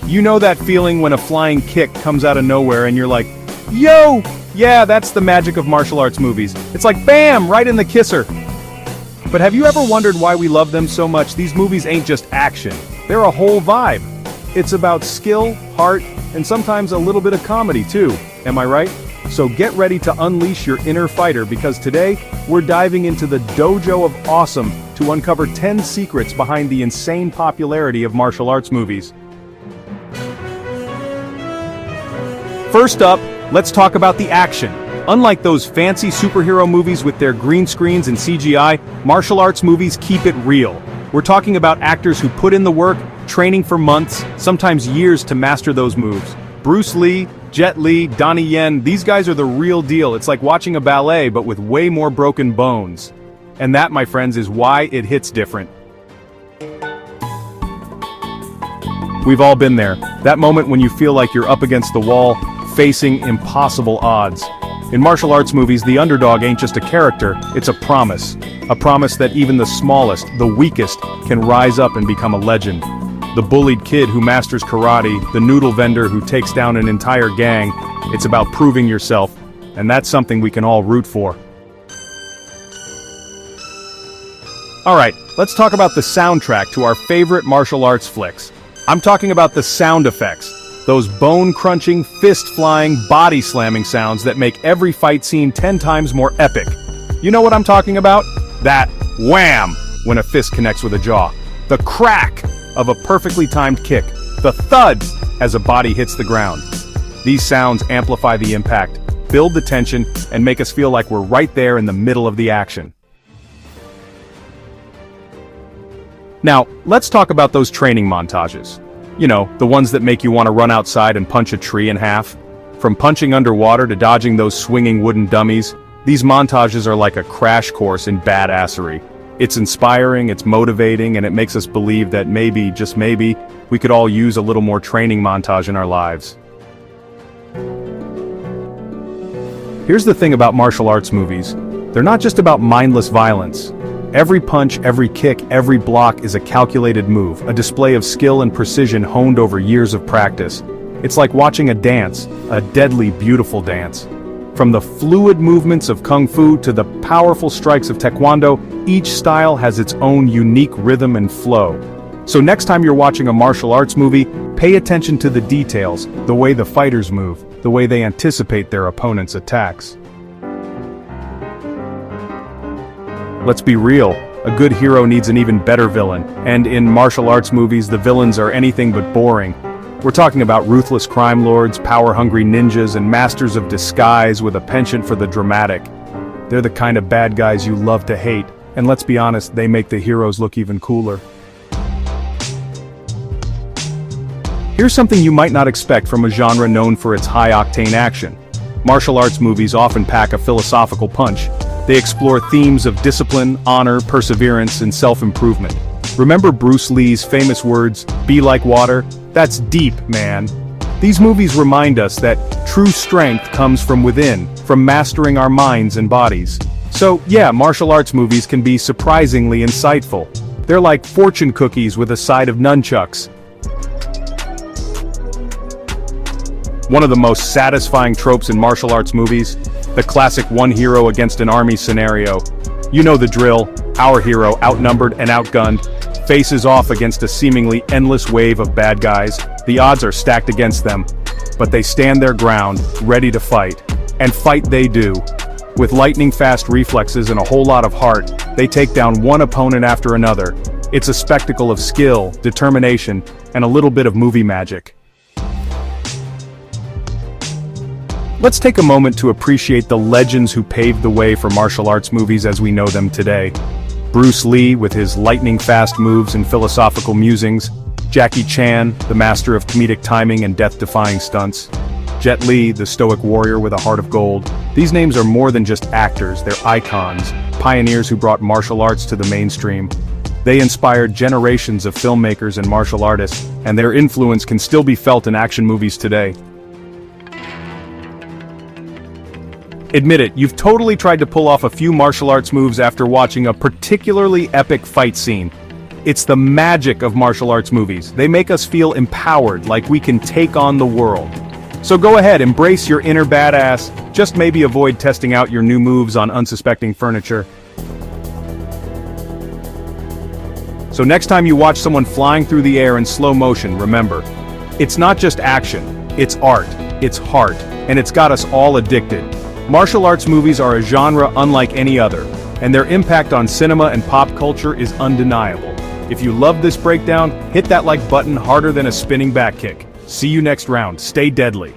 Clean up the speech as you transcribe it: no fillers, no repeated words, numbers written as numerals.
You know that feeling when a flying kick comes out of nowhere and you're like, yo! Yeah, that's the magic of martial arts movies. It's like bam, right in the kisser. But have you ever wondered why we love them so much? These movies ain't just action. They're a whole vibe. It's about skill, heart, and sometimes a little bit of comedy too. Am I right? So get ready to unleash your inner fighter because today, we're diving into the dojo of awesome to uncover 10 secrets behind the insane popularity of martial arts movies. First up, let's talk about the action. Unlike those fancy superhero movies with their green screens and CGI, martial arts movies keep it real. We're talking about actors who put in the work, training for months, sometimes years to master those moves. Bruce Lee, Jet Li, Donnie Yen, these guys are the real deal. It's like watching a ballet but with way more broken bones. And that, my friends, is why it hits different. We've all been there. That moment when you feel like you're up against the wall, facing impossible odds. In martial arts movies, the underdog ain't just a character, it's a promise. A promise that even the smallest, the weakest, can rise up and become a legend. The bullied kid who masters karate, the noodle vendor who takes down an entire gang, it's about proving yourself, and that's something we can all root for. Alright, let's talk about the soundtrack to our favorite martial arts flicks. I'm talking about the sound effects. Those bone-crunching, fist-flying, body-slamming sounds that make every fight scene 10 times more epic. You know what I'm talking about? That wham when a fist connects with a jaw. The crack of a perfectly timed kick. The thud as a body hits the ground. These sounds amplify the impact, build the tension, and make us feel like we're right there in the middle of the action. Now, let's talk about those training montages. You know, the ones that make you want to run outside and punch a tree in half. From punching underwater to dodging those swinging wooden dummies, these montages are like a crash course in badassery. It's inspiring, it's motivating, and it makes us believe that maybe, just maybe, we could all use a little more training montage in our lives. Here's the thing about martial arts movies. They're not just about mindless violence. Every punch, every kick, every block is a calculated move, a display of skill and precision honed over years of practice. It's like watching a dance, a deadly, beautiful dance. From the fluid movements of Kung Fu to the powerful strikes of Taekwondo, each style has its own unique rhythm and flow. So next time you're watching a martial arts movie, pay attention to the details, the way the fighters move, the way they anticipate their opponent's attacks. Let's be real, a good hero needs an even better villain, and in martial arts movies the villains are anything but boring. We're talking about ruthless crime lords, power-hungry ninjas, and masters of disguise with a penchant for the dramatic. They're the kind of bad guys you love to hate, and let's be honest, they make the heroes look even cooler. Here's something you might not expect from a genre known for its high-octane action. Martial arts movies often pack a philosophical punch. They explore themes of discipline, honor, perseverance, and self-improvement. Remember Bruce Lee's famous words, "Be like water"? That's deep, man. These movies remind us that true strength comes from within, from mastering our minds and bodies. So, yeah, martial arts movies can be surprisingly insightful. They're like fortune cookies with a side of nunchucks. One of the most satisfying tropes in martial arts movies, the classic one hero against an army scenario. You know the drill, our hero, outnumbered and outgunned, faces off against a seemingly endless wave of bad guys. The odds are stacked against them, but they stand their ground, ready to fight. And fight they do. With lightning-fast reflexes and a whole lot of heart, they take down one opponent after another. It's a spectacle of skill, determination, and a little bit of movie magic. Let's take a moment to appreciate the legends who paved the way for martial arts movies as we know them today. Bruce Lee with his lightning-fast moves and philosophical musings, Jackie Chan, the master of comedic timing and death-defying stunts, Jet Li, the stoic warrior with a heart of gold. These names are more than just actors, they're icons, pioneers who brought martial arts to the mainstream. They inspired generations of filmmakers and martial artists, and their influence can still be felt in action movies today. Admit it, you've totally tried to pull off a few martial arts moves after watching a particularly epic fight scene. It's the magic of martial arts movies. They make us feel empowered, like we can take on the world. So go ahead, embrace your inner badass, just maybe avoid testing out your new moves on unsuspecting furniture. So next time you watch someone flying through the air in slow motion, remember, it's not just action, it's art, it's heart, and it's got us all addicted. Martial arts movies are a genre unlike any other, and their impact on cinema and pop culture is undeniable. If you loved this breakdown, hit that like button harder than a spinning back kick. See you next round. Stay deadly.